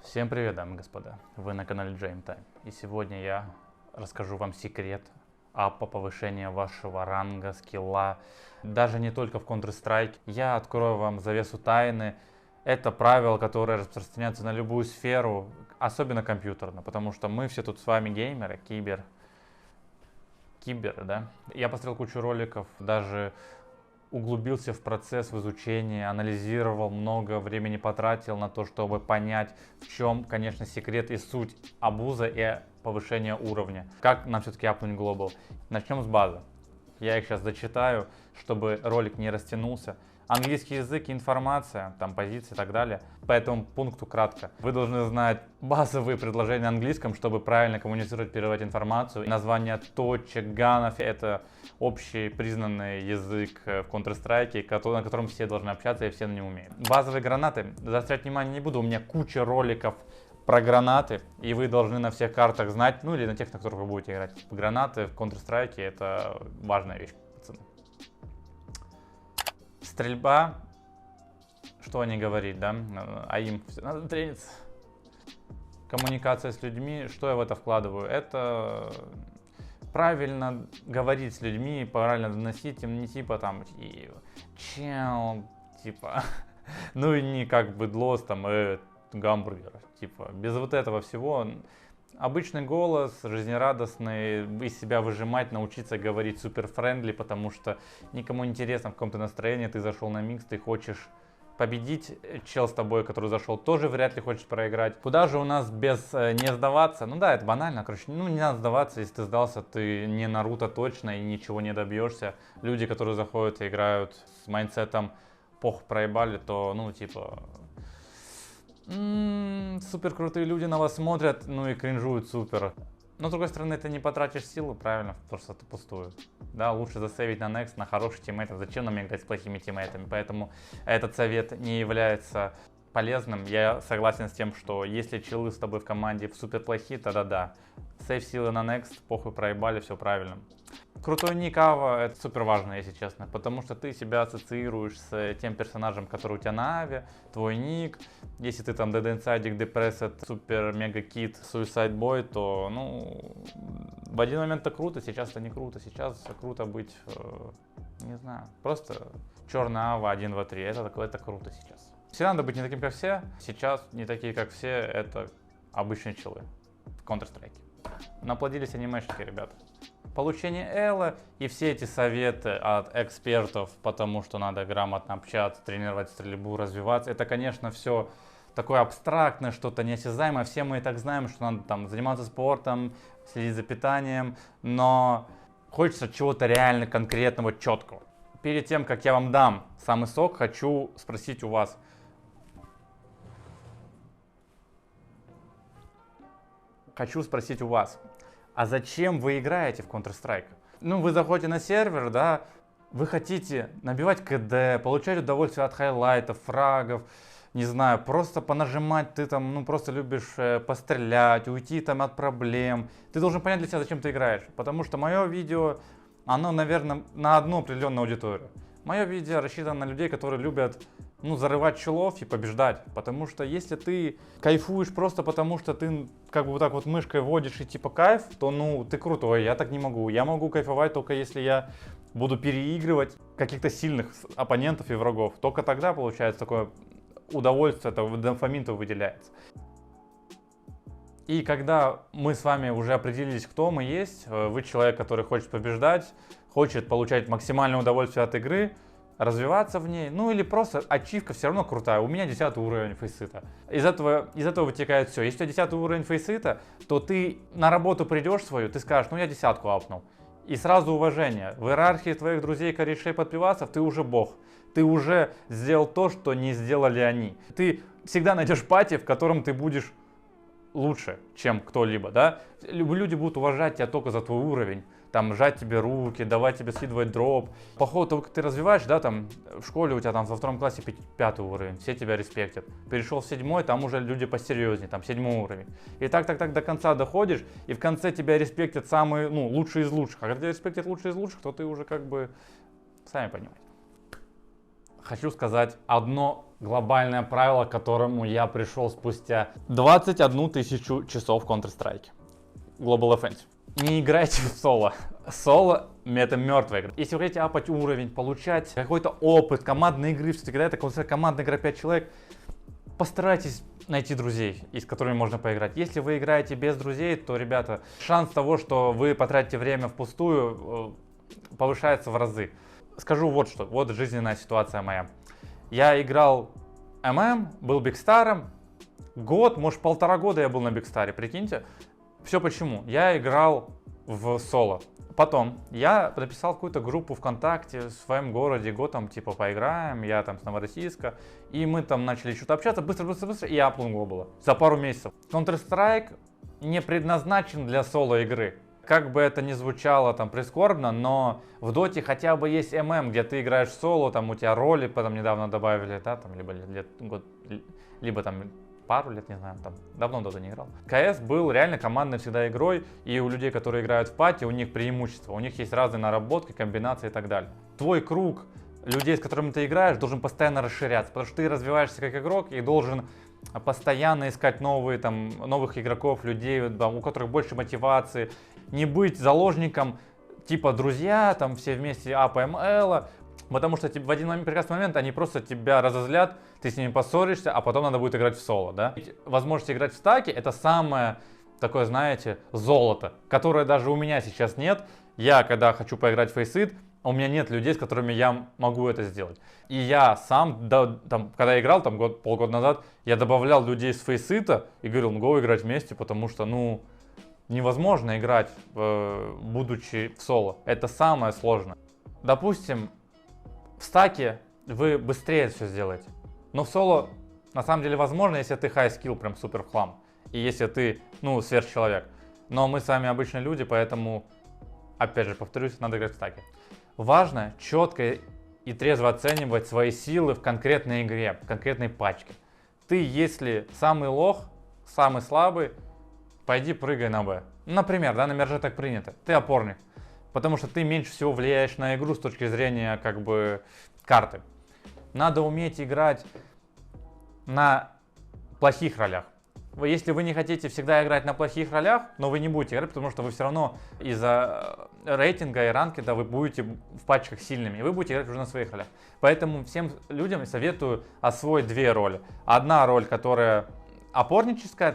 Всем привет, дамы и господа! Вы на канале Game Time. И сегодня я расскажу вам секрет апа, повышения вашего ранга, скилла. Даже не только в Counter-Strike. Я открою вам завесу тайны. Это правило, которое распространяется на любую сферу, особенно компьютерную. Потому что мы все тут с вами геймеры, киберы, да? Я посмотрел кучу роликов, даже углубился в процесс в изучении, анализировал, много времени потратил на то, чтобы понять, в чем, конечно, секрет и суть абуза и повышения уровня. Как нам все-таки апнуть глобал? Начнем с базы. Я их сейчас зачитаю, чтобы ролик не растянулся. Английский язык, информация, там позиции и так далее. По этому пункту кратко. Вы должны знать базовые предложения на английском, чтобы правильно коммуницировать, передавать информацию. Название точек, ганов — это общий признанный язык в Counter-Strike, на котором все должны общаться и все на нем умеют. Базовые гранаты. Заострять внимание не буду, у меня куча роликов про гранаты, и вы должны на всех картах знать, ну или на тех, на которых вы будете играть. Гранаты в Counter-Strike — это важная вещь, пацаны. Стрельба, что они говорить, да, а им надо трениться. Коммуникация с людьми, что я в это вкладываю? Это правильно говорить с людьми, правильно доносить им, не типа там, чел, типа, ну и не как быдлос там, гамбургер, типа, без вот этого всего. Обычный голос, жизнерадостный, из себя выжимать, научиться говорить супер френдли, потому что никому не интересно, в каком ты настроении, ты зашел на микс, ты хочешь победить, чел с тобой, который зашел, тоже вряд ли хочешь проиграть. Куда же у нас без не сдаваться? Ну да, это банально, короче, ну не надо сдаваться, если ты сдался, ты не Наруто точно и ничего не добьешься. Люди, которые заходят и играют с майндсетом пох проебали, то, ну типа... супер крутые люди на вас смотрят, ну и кринжуют супер. Но с другой стороны, ты не потратишь силы, правильно, просто это пустую. Да, лучше засейвить на next, на хороших тиммейтов. Зачем нам играть с плохими тиммейтами? Поэтому этот совет не является полезным. Я согласен с тем, что если чилы с тобой в команде в супер плохие, тогда да. Сейв силы на next, похуй проебали, все правильно. Крутой ник Ава — это супер важно, если честно, потому что ты себя ассоциируешь с тем персонажем, который у тебя на Аве, твой ник. Если ты там Dead Inside, Depressed, Супер Мега Кит, Suicide Boy, то, ну, в один момент это круто, сейчас это не круто. Сейчас круто быть, не знаю, просто черная Ава 1, 2, 3, это круто сейчас. Всегда надо быть не таким, как все, сейчас не такие, как все, это обычные челы в Counter-Strike. Наплодились анимешники, ребята. Получение Элла и все эти советы от экспертов, потому что надо грамотно общаться, тренировать стрельбу, развиваться, это, конечно, все такое абстрактное, что-то неосязаемое. Все мы и так знаем, что надо там заниматься спортом, следить за питанием, но хочется чего-то реально конкретного, четкого. Перед тем, как я вам дам самый сок, хочу спросить у вас. А зачем вы играете в Counter-Strike? Ну, вы заходите на сервер, да, вы хотите набивать КД, получать удовольствие от хайлайтов, фрагов, не знаю, просто понажимать, ты там, ну, просто любишь пострелять, уйти там от проблем. Ты должен понять для себя, зачем ты играешь, потому что мое видео, оно, наверное, на одну определенную аудиторию. Мое видео рассчитано на людей, которые любят, ну, зарывать челов и побеждать. Потому что если ты кайфуешь просто потому, что ты как бы вот так вот мышкой водишь и типа кайф, то, ну, ты крутой, я так не могу. Я могу кайфовать только если я буду переигрывать каких-то сильных оппонентов и врагов. Только тогда получается такое удовольствие, это дофамин-то выделяется. И когда мы с вами уже определились, кто мы есть, вы человек, который хочет побеждать, хочет получать максимальное удовольствие от игры, развиваться в ней, ну или просто ачивка все равно крутая. У меня 10 уровень фейсита. Из этого вытекает все. Если у тебя 10 уровень фейсита, то ты на работу придешь свою, ты скажешь, ну я 10 апнул. И сразу уважение. В иерархии твоих друзей, корешей, подпивасов ты уже бог. Ты уже сделал то, что не сделали они. Ты всегда найдешь пати, в котором ты будешь лучше, чем кто-либо, да? Люди будут уважать тебя только за твой уровень. Там жать тебе руки, давать тебе скидывать дроп. По ходу того, как ты развиваешь, да, там в школе у тебя там во втором классе 5 уровень, все тебя респектят. Перешел в 7, там уже люди посерьезнее, там 7 уровень. И так до конца доходишь, и в конце тебя респектят самые, ну, лучшие из лучших. А когда тебя респектят лучшие из лучших, то ты уже как бы, сами понимаете. Хочу сказать одно глобальное правило, к которому я пришел спустя 21 тысячу часов в Counter-Strike. Global Offensive. Не играйте в соло. Соло — это мертвая игра. Если вы хотите апать уровень, получать какой-то опыт командной игры, все-таки когда это командная игра 5 человек, постарайтесь найти друзей, с которыми можно поиграть. Если вы играете без друзей, то, ребята, шанс того, что вы потратите время впустую, повышается в разы. Скажу вот что, вот жизненная ситуация моя. Я играл ММ, был бигстаром, год, может 1,5 года я был на бигстаре, прикиньте. Все почему? Я играл в соло. Потом я написал какую-то группу ВКонтакте в своем городе, там типа поиграем, я там с Новороссийска. И мы там начали что-то общаться быстро, и я апнул Global за пару месяцев. Counter-Strike не предназначен для соло игры. Как бы это ни звучало там прискорбно, но в доте хотя бы есть ММ, где ты играешь в соло, там у тебя роли потом недавно добавили, да, там либо там пару лет, не знаю, там давно Dota не играл. КС был реально командной всегда игрой, и у людей, которые играют в пати, у них преимущество, у них есть разные наработки, комбинации и так далее. Твой круг людей, с которыми ты играешь, должен постоянно расширяться, потому что ты развиваешься как игрок и должен постоянно искать новых игроков, людей, у которых больше мотивации, не быть заложником типа друзья, там все вместе АПМЛ, потому что в один прекрасный момент они просто тебя разозлят, ты с ними поссоришься, а потом надо будет играть в соло, да? Возможность играть в стаке — это самое такое, знаете, золото, которое даже у меня сейчас нет. Я, когда хочу поиграть в Faceit, у меня нет людей, с которыми я могу это сделать. И я сам, когда играл, полгода назад, я добавлял людей с Faceit и говорил, go играть вместе, потому что, невозможно играть, будучи в соло. Это самое сложное. Допустим, в стаке вы быстрее все сделаете. Но в соло на самом деле возможно, если ты high skill, прям супер в хлам. И если ты, сверхчеловек. Но мы с вами обычные люди, поэтому, опять же, повторюсь, надо играть в стаке. Важно четко и трезво оценивать свои силы в конкретной игре, в конкретной пачке. Ты, если самый лох, самый слабый, пойди прыгай на Б. Например, на мерже так принято. Ты опорник. Потому что ты меньше всего влияешь на игру с точки зрения карты. Надо уметь играть на плохих ролях. Если вы не хотите всегда играть на плохих ролях, но вы не будете играть, потому что вы все равно из-за рейтинга и ранкеда вы будете в патчах сильными, и вы будете играть уже на своих ролях. Поэтому всем людям советую освоить 2 роли. Одна роль, которая опорническая,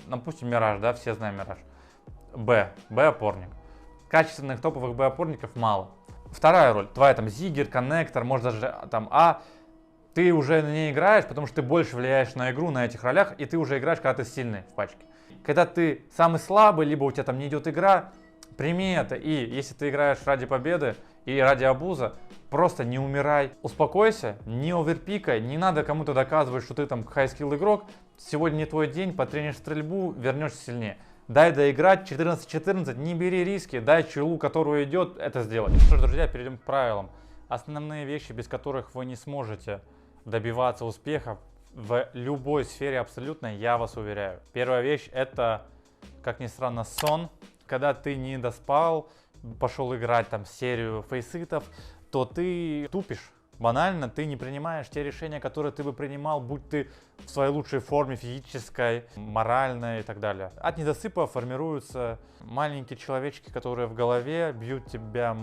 допустим, Мираж, да, все знаем Мираж. Б опорник. Качественных топовых Б-опорников мало. Вторая роль, твоя Зиггер, коннектор, может даже А. Ты уже на ней играешь, потому что ты больше влияешь на игру на этих ролях, и ты уже играешь, когда ты сильный в пачке. Когда ты самый слабый, либо у тебя не идет игра, прими это, и если ты играешь ради победы и ради абуза, просто не умирай. Успокойся, не оверпикай, не надо кому-то доказывать, что ты хай-скилл игрок. Сегодня не твой день, потренишь стрельбу, вернешься сильнее. Дай доиграть 14-14, не бери риски, дай челу, которую идет, это сделать. Что ж, друзья, перейдем к правилам. Основные вещи, без которых вы не сможете добиваться успеха в любой сфере абсолютно, я вас уверяю. Первая вещь — это, как ни странно, сон. Когда ты не доспал, пошел играть серию фейситов, то ты тупишь. Банально, ты не принимаешь те решения, которые ты бы принимал, будь ты в своей лучшей форме физической, моральной и так далее. От недосыпа формируются маленькие человечки, которые в голове бьют тебя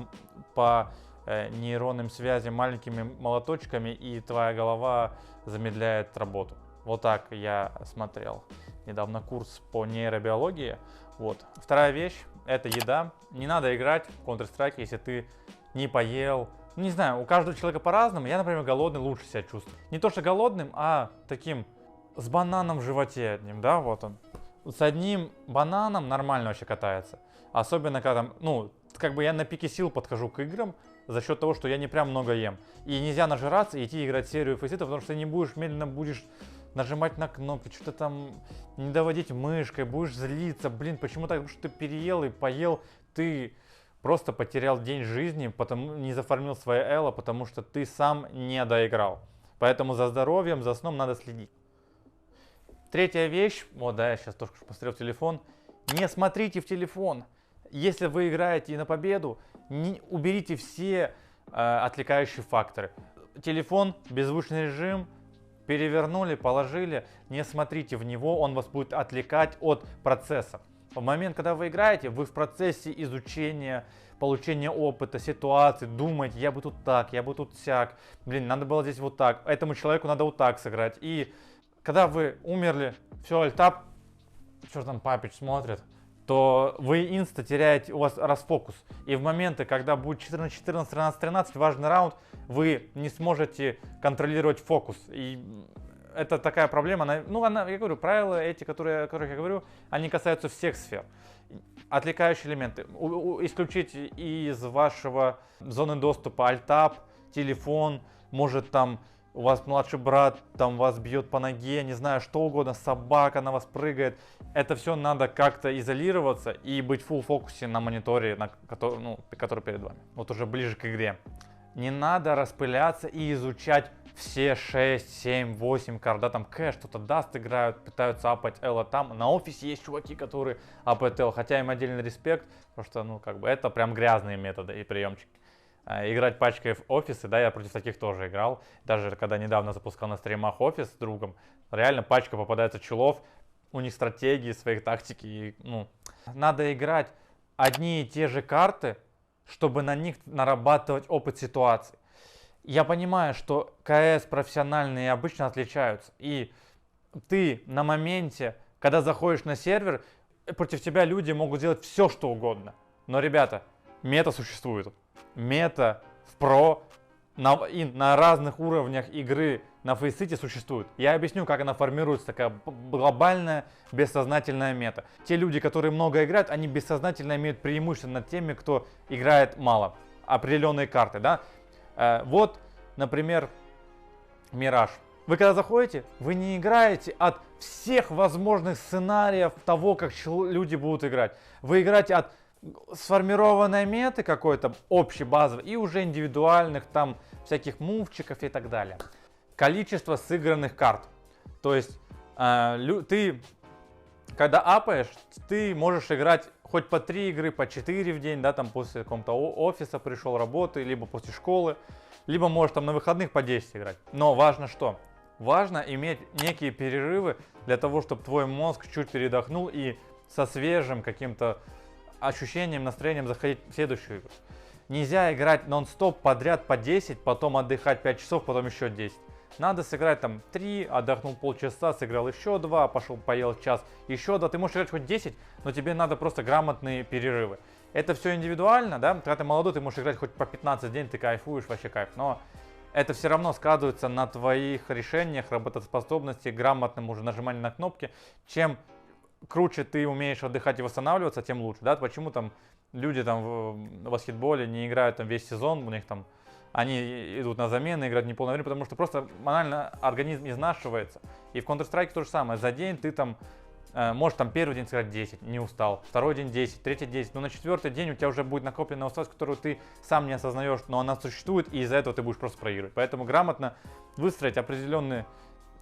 по нейронным связям маленькими молоточками, и твоя голова замедляет работу. Вот так я смотрел недавно курс по нейробиологии. Вторая вещь — это еда. Не надо играть в Counter-Strike, если ты не поел. Не знаю, у каждого человека по-разному. Я, например, голодный лучше себя чувствую. Не то что голодным, а таким с бананом в животе одним, да, вот он. С одним бананом нормально вообще катается. Особенно когда я на пике сил подхожу к играм за счет того, что я не прям много ем. И нельзя нажираться и идти играть серию фейситов, потому что ты не медленно будешь нажимать на кнопки, что-то не доводить мышкой, будешь злиться. Почему так? Потому что ты переел и поел, ты просто потерял день жизни, не зафармил свое эло, потому что ты сам не доиграл. Поэтому за здоровьем, за сном надо следить. Третья вещь, я сейчас только что посмотрел телефон. Не смотрите в телефон. Если вы играете на победу, уберите все отвлекающие факторы. Телефон, беззвучный режим, перевернули, положили, не смотрите в него, он вас будет отвлекать от процесса. В момент, когда вы играете, вы в процессе изучения, получения опыта, ситуации, думаете, я бы тут так, я бы тут сяк, блин, надо было здесь вот так, этому человеку надо вот так сыграть. И когда вы умерли, все, альтап, что там Папич смотрит, то вы инста теряете, у вас расфокус. И в моменты, когда будет 14-14, 13-13, важный раунд, вы не сможете контролировать фокус. И это такая проблема, я говорю, правила эти, о которых я говорю, они касаются всех сфер. Отвлекающие элементы. Исключить из вашего зоны доступа альтап, телефон, может там у вас младший брат там вас бьет по ноге, не знаю, что угодно, собака на вас прыгает. Это все надо как-то изолироваться и быть в full фокусе на мониторе, который перед вами. Вот уже ближе к игре. Не надо распыляться и изучать все 6, 7, 8 карт. Да, там кэш, что-то даст играют, пытаются апать Элла там. На офисе есть чуваки, которые апают Эл, хотя им отдельный респект, потому что, это прям грязные методы и приемчики. Играть пачкой в офисы, да, я против таких тоже играл. Даже когда недавно запускал на стримах офис с другом, реально пачка попадается чулов, у них стратегии, своих тактики. Надо играть одни и те же карты, чтобы на них нарабатывать опыт ситуации. Я понимаю, что КС профессиональные обычно отличаются. И ты на моменте, когда заходишь на сервер, против тебя люди могут сделать все, что угодно. Но, ребята, мета существует. Мета в про на разных уровнях игры на фейсите существует. Я объясню, как она формируется, такая глобальная бессознательная мета. Те люди, которые много играют, они бессознательно имеют преимущество над теми, кто играет мало. Определенные карты, да. Вот, например, Мираж. Вы когда заходите, вы не играете от всех возможных сценариев того, как люди будут играть. Вы играете от сформированной меты какой-то общей базовой и уже индивидуальных там всяких мувчиков и так далее. Количество сыгранных карт. То есть ты, когда апаешь, ты можешь играть хоть по 3 игры, по 4 в день, да, там после какого-то офиса пришел работы, либо после школы, либо можешь там на выходных по 10 играть. Но важно что? Важно иметь некие перерывы для того, чтобы твой мозг чуть передохнул и со свежим каким-то ощущением, настроением заходить в следующую игру. Нельзя играть нон-стоп подряд по 10, потом отдыхать 5 часов, потом еще 10. Надо сыграть там 3, отдохнул полчаса, сыграл еще 2, пошел поел час, еще 2. Ты можешь играть хоть 10, но тебе надо просто грамотные перерывы. Это все индивидуально, да? Когда ты молодой, ты можешь играть хоть по 15 в день, ты кайфуешь, вообще кайф. Но это все равно сказывается на твоих решениях, работоспособности, грамотном уже нажимании на кнопки. Чем круче ты умеешь отдыхать и восстанавливаться, тем лучше, да? Почему там люди там в баскетболе не играют там весь сезон, у них там они идут на замены, играют неполное время, потому что просто банально организм изнашивается. И в Counter-Strike то же самое. За день ты там можешь там первый день сыграть 10, не устал, второй день 10, третий 10, но на четвертый день у тебя уже будет накопленная усталость, которую ты сам не осознаешь, но она существует, и из-за этого ты будешь просто проигрывать. Поэтому грамотно выстроить определенный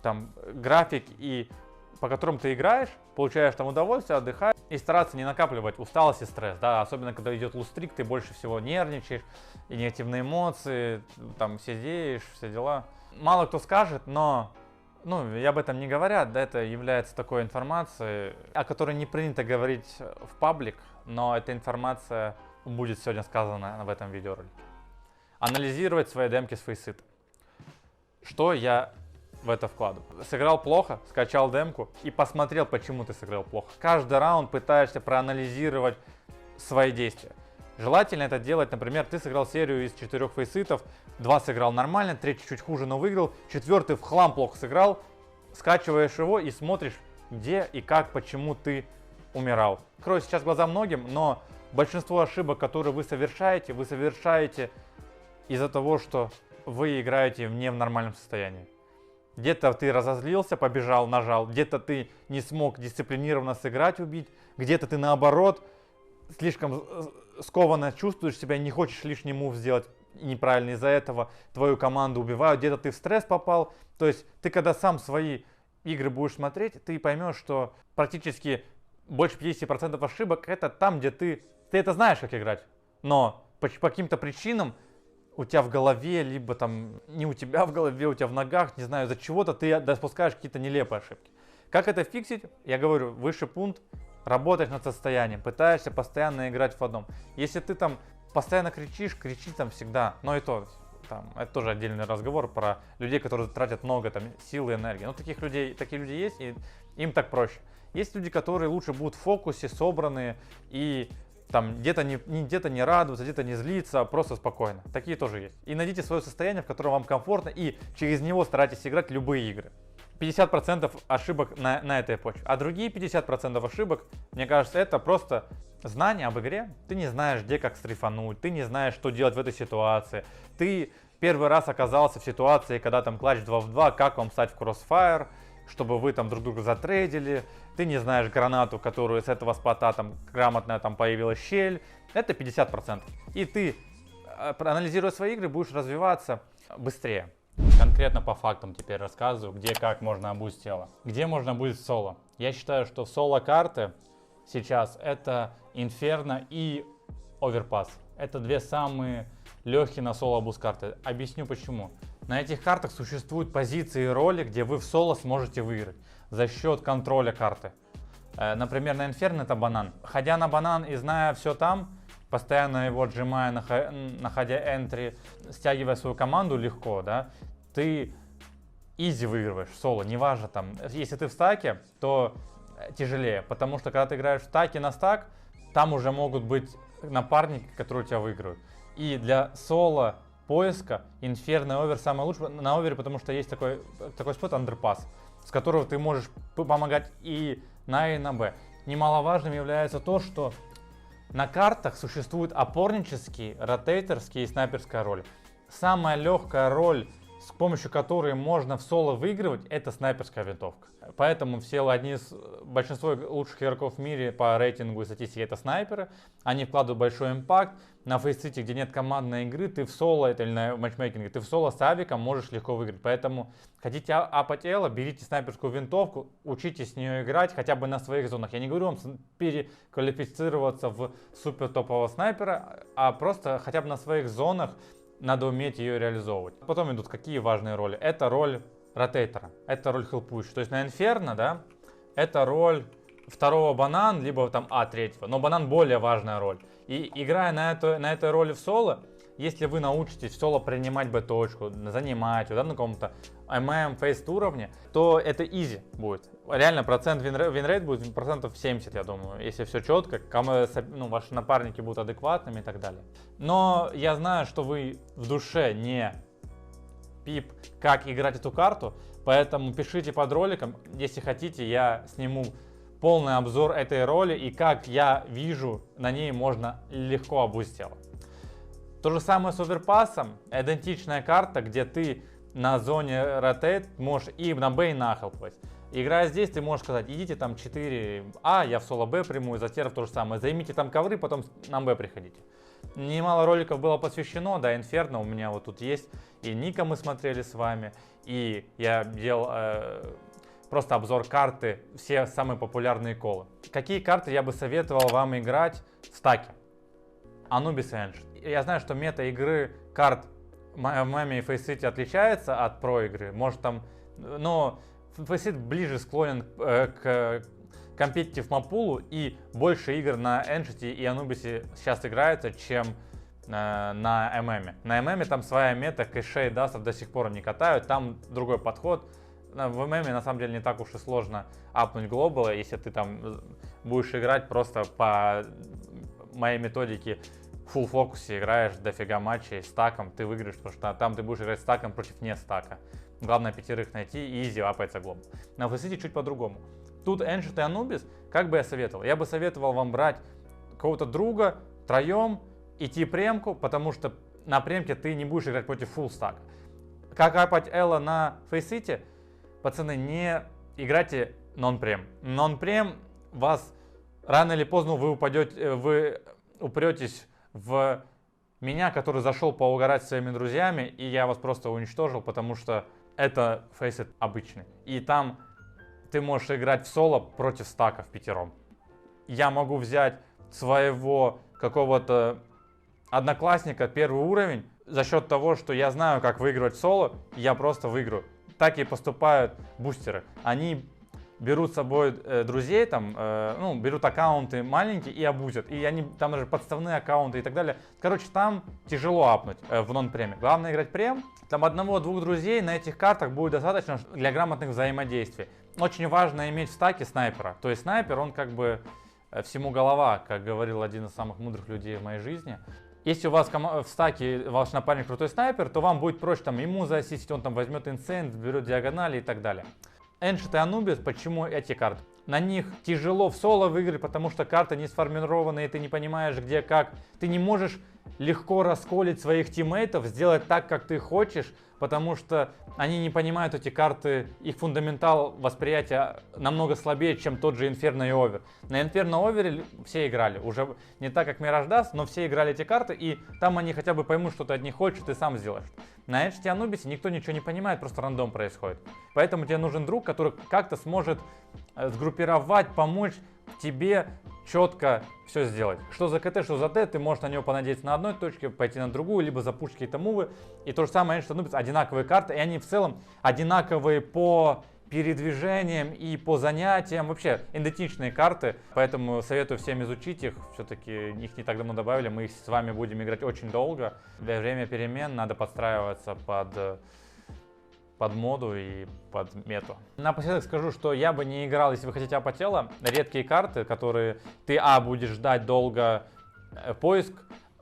там график, и по которым ты играешь, получаешь там удовольствие, отдыхаешь, и стараться не накапливать усталость и стресс, да, особенно когда идет лустрик, ты больше всего нервничаешь, и негативные эмоции, там сидишь, все дела. Мало кто скажет, но и об этом не говорят, да, это является такой информацией, о которой не принято говорить в паблик, но эта информация будет сегодня сказана в этом видеоролике. Анализировать свои демки с фейсита. Что я в это вкладываю? Сыграл плохо, скачал демку и посмотрел, почему ты сыграл плохо. Каждый раунд пытаешься проанализировать свои действия. Желательно это делать, например, ты сыграл серию из 4 фейситов, 2 сыграл нормально, 3 чуть хуже, но выиграл, 4 в хлам плохо сыграл, скачиваешь его и смотришь, где и как, почему ты умирал. Открою сейчас глаза многим, но большинство ошибок, которые вы совершаете из-за того, что вы играете не в нормальном состоянии. Где-то ты разозлился, побежал, нажал, где-то ты не смог дисциплинированно сыграть, убить, где-то ты наоборот слишком скованно чувствуешь себя, не хочешь лишний мув сделать неправильно, из-за этого твою команду убивают, где-то ты в стресс попал. То есть ты когда сам свои игры будешь смотреть, ты поймешь, что практически больше 50% ошибок это там, где ты это знаешь, как играть, но по каким-то причинам у тебя в голове, либо там не у тебя в голове, у тебя в ногах, не знаю, из-за чего-то ты допускаешь какие-то нелепые ошибки. Как это фиксить? Я говорю, высший пункт, работаешь над состоянием, пытаешься постоянно играть в одном. Если ты там постоянно кричишь, кричи там всегда, но и то, там, это тоже отдельный разговор про людей, которые тратят много там сил и энергии. Но такие люди есть, и им так проще. Есть люди, которые лучше будут в фокусе, собранные и там где-то не радоваться, где-то не злиться, а просто спокойно. Такие тоже есть. И найдите свое состояние, в котором вам комфортно, и через него старайтесь играть любые игры. 50% ошибок на этой почве. А другие 50% ошибок, мне кажется, это просто знание об игре. Ты не знаешь, где как стрейфануть, ты не знаешь, что делать в этой ситуации. Ты первый раз оказался в ситуации, когда там клатч 2 в 2, как вам стать в Crossfire, чтобы вы там друг друга затрейдили. Ты не знаешь гранату, которую с этого спота там грамотно там появилась щель. Это 50%. И ты, анализируя свои игры, будешь развиваться быстрее. Конкретно по фактам теперь рассказываю, где как можно обуть тело. Где можно будет соло. Я считаю, что соло-карты сейчас это Инферно и Оверпас. Это две самые легкие на соло обуз карты. Объясню почему. На этих картах существуют позиции и роли, где вы в соло сможете выиграть за счет контроля карты. Например, на Инферно это банан. Ходя на банан и зная все там, постоянно его отжимая, находя энтри, стягивая свою команду легко, да, ты изи выигрываешь в соло, неважно там. Если ты в стаке, то тяжелее, потому что когда ты играешь в стаке на стак, там уже могут быть напарники, которые тебя выиграют. И для соло поиска Инферно и Овер самое лучшее на Овере, потому что есть такой спот андерпас, с которого ты можешь помогать и на А, и на Б. Немаловажным является то, что на картах существуют опорнические, ротейторские и снайперская роль. Самая легкая роль, с помощью которой можно в соло выигрывать, это снайперская винтовка. Поэтому большинство лучших игроков в мире по рейтингу и статистике это снайперы. Они вкладывают большой импакт. На фейсите, где нет командной игры, ты в соло, или на матчмейкинге, ты в соло с авиком можешь легко выиграть. Поэтому хотите апать эло, берите снайперскую винтовку, учитесь с нее играть хотя бы на своих зонах. Я не говорю вам переквалифицироваться в супер топового снайпера, а просто хотя бы на своих зонах надо уметь ее реализовывать. Потом идут какие важные роли. Это роль ротейтора, это роль хелпующего. То есть на Инферно, да, это роль второго банан, либо там третьего. Но банан более важная роль. И играя на этой роли в соло, если вы научитесь в соло принимать Б-точку, занимать ее, да, на каком-то фейст уровне, то это изи будет. Реально процент винрейт будет процентов 70, я думаю, если все четко, ваши напарники будут адекватными и так далее. Но я знаю, что вы в душе не пип, как играть эту карту, поэтому пишите под роликом, если хотите, я сниму полный обзор этой роли и как я вижу, на ней можно легко обуть тело. То же самое с оверпасом, идентичная карта, где ты на зоне ротейт можешь и на Б, и на хелпать. Играя здесь, ты можешь сказать, идите там 4А, я в соло Б приму, и за теров то же самое. Займите там ковры, потом на Б приходите. Немало роликов было посвящено, да, Инферно у меня вот тут есть, и Ника мы смотрели с вами, и я делал просто обзор карты, все самые популярные колы. Какие карты я бы советовал вам играть в стаке? Anubis и Ancient. Я знаю, что мета игры карт в Мэме и Фейсите отличается от про игры, может там, но Фейсит ближе склонен к компетитив мапулу, и больше игр на Ancient и Anubis сейчас играется, чем на ММе. На ММе там своя мета, кэшей, дастов до сих пор не катают, там другой подход. В ММе на самом деле не так уж и сложно апнуть глобала, если ты там будешь играть просто по моей методике full фокусе, играешь дофига матчей стаком, ты выиграешь, потому что там ты будешь играть стаком против не стака. Главное пятерых найти и изи апается глобал. На Фейсите чуть по-другому. Тут Ancient и Anubis, как бы я советовал? Я бы советовал вам брать какого-то друга, троем, идти премку, потому что на премке ты не будешь играть против full стака. Как апать эло на Фейсите? Пацаны, не играйте нон-прем. Нон-прем вас рано или поздно вы упретесь в меня, который зашел поугарать с своими друзьями, и я вас просто уничтожил, потому что это фейсит обычный. И там ты можешь играть в соло против стаков пятером. Я могу взять своего какого-то одноклассника первый уровень, за счет того, что я знаю, как выигрывать соло, я просто выиграю. Так и поступают бустеры. Они берут с собой друзей, там, ну, берут аккаунты маленькие и абузят. И они, там даже подставные аккаунты и так далее. Короче, там тяжело апнуть в нон-преме. Главное играть прем. Там одного-двух друзей на этих картах будет достаточно для грамотных взаимодействий. Очень важно иметь в стаке снайпера. То есть снайпер, он как бы всему голова, как говорил один из самых мудрых людей в моей жизни. Если у вас в стаке ваш напарник крутой снайпер, то вам будет проще там ему заассистить, он там возьмет инсейн, берет диагонали и так далее. Ancient и Anubis, почему эти карты? На них тяжело в соло выиграть, потому что карты не сформированы, и ты не понимаешь, где как. Ты не можешь легко расколить своих тиммейтов, сделать так, как ты хочешь, потому что они не понимают эти карты, их фундаментал восприятия намного слабее, чем тот же Inferno и Over. На Inferno Over все играли, уже не так, как Mirage Dust, но все играли эти карты, и там они хотя бы поймут, что ты от них хочешь, ты сам сделаешь. На Ancient и Anubis никто ничего не понимает, просто рандом происходит. Поэтому тебе нужен друг, который как-то сможет сгруппировать, помочь тебе четко все сделать. Что за КТ, что за Т, ты можешь на него понадеяться на одной точке, пойти на другую, либо запушить какие-то мувы. И то же самое, Ancient Anubis, одинаковые карты, и они в целом одинаковые по передвижениям и по занятиям. Вообще идентичные карты, поэтому советую всем изучить их. Все-таки их не так давно добавили, мы их с вами будем играть очень долго. Для время перемен надо подстраиваться под моду и под мету. Напоследок скажу, что я бы не играл, если вы хотите апа тело. Редкие карты, которые ты будешь ждать долго поиск,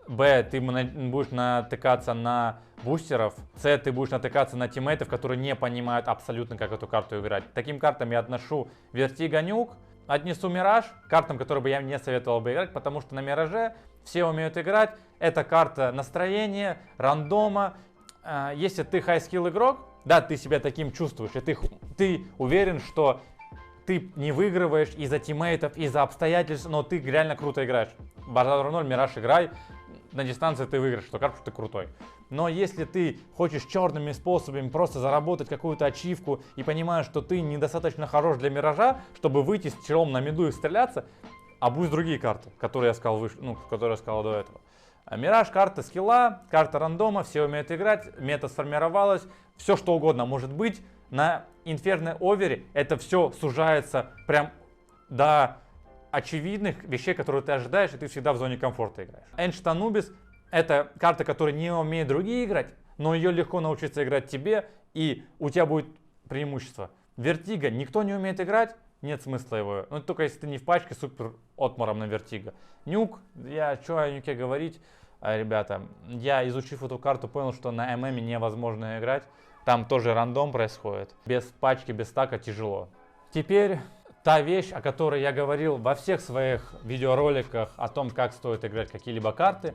ты будешь натыкаться на бустеров, ты будешь натыкаться на тиммейтов, которые не понимают абсолютно, как эту карту играть. К таким картам я отношу Vertigo Nuke, отнесу Мираж, картам, которые бы я не советовал бы играть, потому что на Мираже все умеют играть. Это карта настроения, рандома. Если ты хай-скилл игрок, да, ты себя таким чувствуешь, и ты уверен, что ты не выигрываешь из-за тиммейтов, из-за обстоятельств, но ты реально круто играешь. Базар 0, Мираж играй, на дистанции ты выиграешь, что кажется, что ты крутой. Но если ты хочешь черными способами просто заработать какую-то ачивку и понимаешь, что ты недостаточно хорош для Миража, чтобы выйти с челом на миду и стреляться, обусь другие карты, которые я сказал которые я сказал до этого. Мираж, карта скилла, карта рандома, все умеют играть, мета сформировалась, все что угодно может быть. На Inferno Over это все сужается прям до очевидных вещей, которые ты ожидаешь, и ты всегда в зоне комфорта играешь. Ancient Anubis это карта, которая не умеют другие играть, но ее легко научиться играть тебе, и у тебя будет преимущество. Vertigo никто не умеет играть, нет смысла его. Ну, только если ты не в пачке супер отмором на Vertigo. Нюк, что о нюке говорить, ребята, я, изучив эту карту, понял, что на ММе невозможно играть. Там тоже рандом происходит. Без пачки, без стака тяжело. Теперь та вещь, о которой я говорил во всех своих видеороликах о том, как стоит играть какие-либо карты,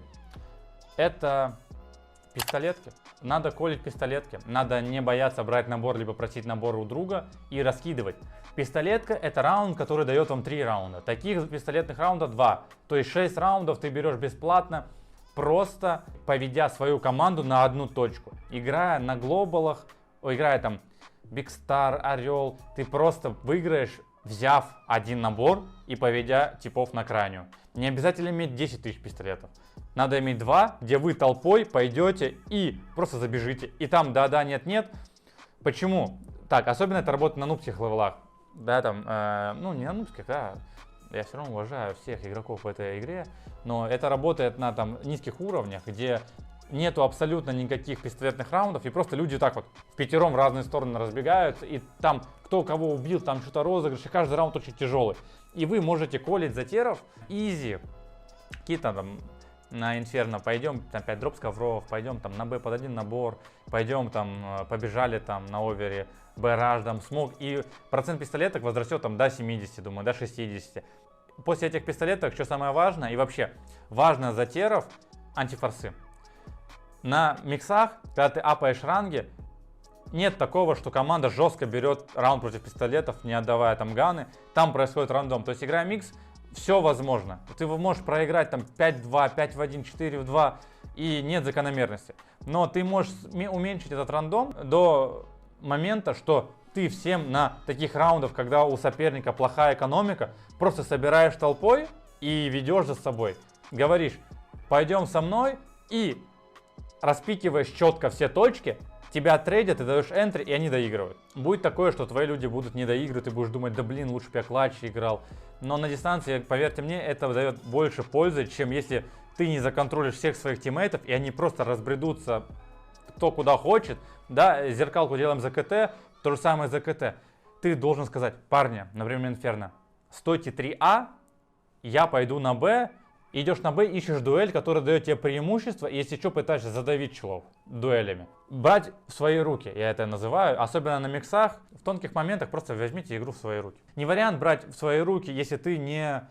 это пистолетки. Надо колить пистолетки. Надо не бояться брать набор, либо просить набор у друга и раскидывать. Пистолетка это раунд, который дает вам 3 раунда. Таких пистолетных раундов 2. То есть 6 раундов ты берешь бесплатно, просто поведя свою команду на одну точку. Играя на глобалах, играя там Big Star, Орел, ты просто выиграешь, взяв один набор и поведя типов на крайнюю. Не обязательно иметь 10 тысяч пистолетов. Надо иметь 2, где вы толпой пойдете и просто забежите. И там да-да, нет-нет. Почему? Так, особенно это работает на нубских левелах. Да, там, ну не на нубских, да. Я все равно уважаю всех игроков в этой игре. Но это работает на там низких уровнях, где нету абсолютно никаких пистолетных раундов. И просто люди так вот впятером в разные стороны разбегаются. И там кто кого убил, там что-то розыгрыш. И каждый раунд очень тяжелый. И вы можете колить затеров изи. Какие-то там на Inferno пойдем, там 5 дроп с ковров, пойдем там на Б под один набор, пойдем там, побежали там на овере, Б-раш, там смог, и процент пистолеток возрастет там до 70, думаю, до 60. После этих пистолеток, что самое важное, и вообще важно затеров, антифорсы. На миксах, когда ты апаешь ранги, нет такого, что команда жестко берет раунд против пистолетов, не отдавая там ганы, там происходит рандом, то есть играя микс, все возможно. Ты можешь проиграть там 5-2, 5-1, 4-2 и нет закономерности. Но ты можешь уменьшить этот рандом до момента, что ты всем на таких раундах, когда у соперника плохая экономика, просто собираешь толпой и ведешь за собой. Говоришь, пойдем со мной и распикиваешь четко все точки, тебя трейдят, ты даешь Enter, и они доигрывают. Будет такое, что твои люди будут не доигрывать, ты будешь думать, да блин, лучше бы я клатче играл. Но на дистанции, поверьте мне, это дает больше пользы, чем если ты не законтролишь всех своих тиммейтов, и они просто разбредутся кто куда хочет. Да, зеркалку делаем за КТ, то же самое за КТ. Ты должен сказать, парни, например, Инферно, стойте 3А, я пойду на Б, идешь на Б, ищешь дуэль, которая дает тебе преимущество, и если что, пытаешься задавить челов дуэлями. Брать в свои руки, я это называю, особенно на миксах, в тонких моментах просто возьмите игру в свои руки. Не вариант брать в свои руки, если ты не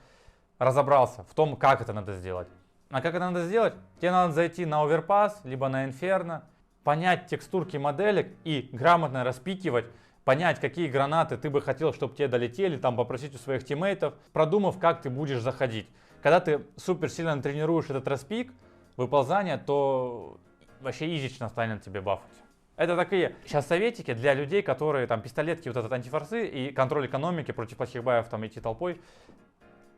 разобрался в том, как это надо сделать. А как это надо сделать? Тебе надо зайти на оверпас, либо на Инферно, понять текстурки моделек и грамотно распикивать, понять, какие гранаты ты бы хотел, чтобы тебе долетели, там попросить у своих тиммейтов, продумав, как ты будешь заходить. Когда ты супер сильно тренируешь этот распик, выползание, то вообще изично станет тебе бафать. Это такие сейчас советики для людей, которые там пистолетки, вот этот антифорсы и контроль экономики против плохих баев там идти толпой.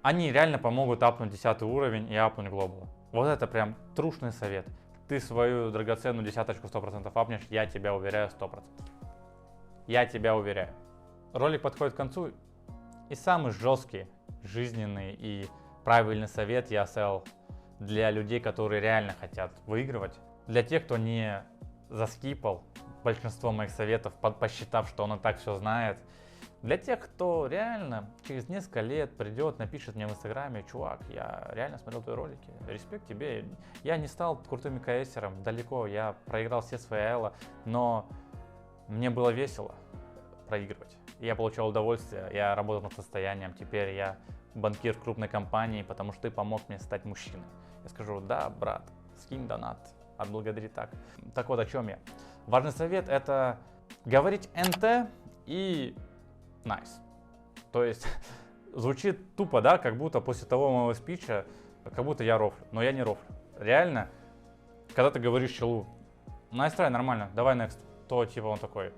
Они реально помогут апнуть 10 уровень и апнуть глобал. Вот это прям трушный совет. Ты свою драгоценную десяточку 100% апнешь, я тебя уверяю 100%. Я тебя уверяю. Ролик подходит к концу. И самый жесткий, жизненный и правильный совет я оставил для людей, которые реально хотят выигрывать. Для тех, кто не заскипал большинство моих советов, посчитав, что он и так все знает. Для тех, кто реально через несколько лет придет, напишет мне в инстаграме, чувак, я реально смотрел твои ролики, респект тебе. Я не стал крутым КСером, далеко, я проиграл все свои эло, но мне было весело проигрывать. Я получал удовольствие, я работал над состоянием, теперь я банкир в крупной компании, потому что ты помог мне стать мужчиной. Я скажу, да, брат, скинь донат, отблагодари так. Так вот, о чем я. Важный совет — это говорить НТ и nice. То есть звучит тупо, да, как будто после того моего спича, как будто я рофлю, но я не рофлю. Реально, когда ты говоришь челу, nice try, нормально, давай next, то типа он такой,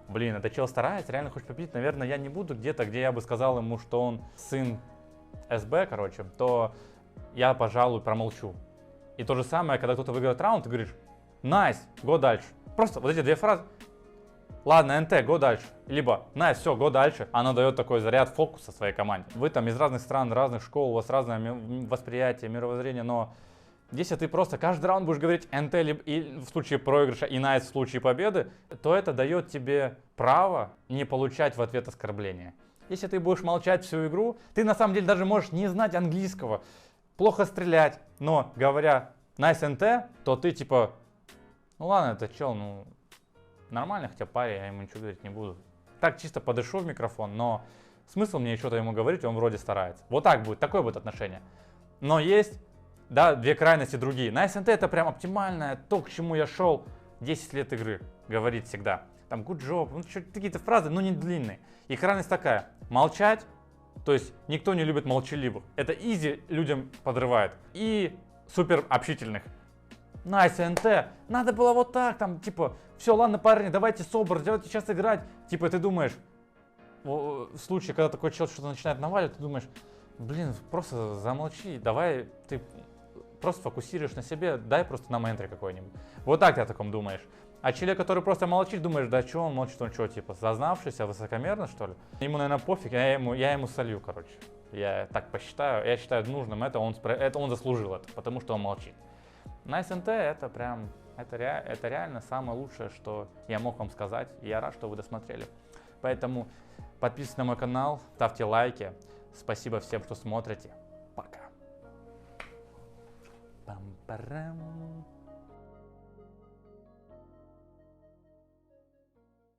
блин, это чел старается, реально хочет победить, наверное, я не буду где-то, где я бы сказал ему, что он сын СБ, короче, то я, пожалуй, промолчу. И то же самое, когда кто-то выиграет раунд, ты говоришь, найс, го дальше. Просто вот эти две фразы. Ладно, НТ, го дальше. Либо, найс, все, го дальше. Она дает такой заряд фокуса своей команде. Вы там из разных стран, разных школ, у вас разное восприятие, мировоззрение, но если ты просто каждый раунд будешь говорить НТ и в случае проигрыша и найс в случае победы, то это дает тебе право не получать в ответ оскорбления. Если ты будешь молчать всю игру, ты на самом деле даже можешь не знать английского, плохо стрелять, но говоря nice NT, то ты типа, ну ладно, это чел, ну нормально, хотя парень, я ему ничего говорить не буду. Так чисто подышу в микрофон, но смысл мне что-то ему говорить, он вроде старается. Вот так будет, такое будет отношение. Но есть, да, две крайности другие. Nice NT это прям оптимальное, то, к чему я шел 10 лет игры, говорит всегда. Там good job, ну, какие-то фразы, но не длинные. И крайность такая, молчать, то есть никто не любит молчаливых. Это изи людям подрывает. И супер общительных. Nice NT, надо было вот так, там, типа, все, ладно, парни, давайте собор, давайте сейчас играть. Типа, ты думаешь, в случае, когда такой человек что-то начинает наваливать, ты думаешь, блин, просто замолчи, давай ты просто фокусируешь на себе, дай просто на ментре какой-нибудь. Вот так ты о таком думаешь. А человек, который просто молчит, думаешь, да что он молчит, он что, типа, зазнавшийся, высокомерно, что ли? Ему, наверное, пофиг, я ему солью, короче. Я так посчитаю, я считаю нужным, это он заслужил это, потому что он молчит. Nice NT это прям, это реально самое лучшее, что я мог вам сказать, и я рад, что вы досмотрели. Поэтому подписывайтесь на мой канал, ставьте лайки, спасибо всем, что смотрите, пока. Пам-парам.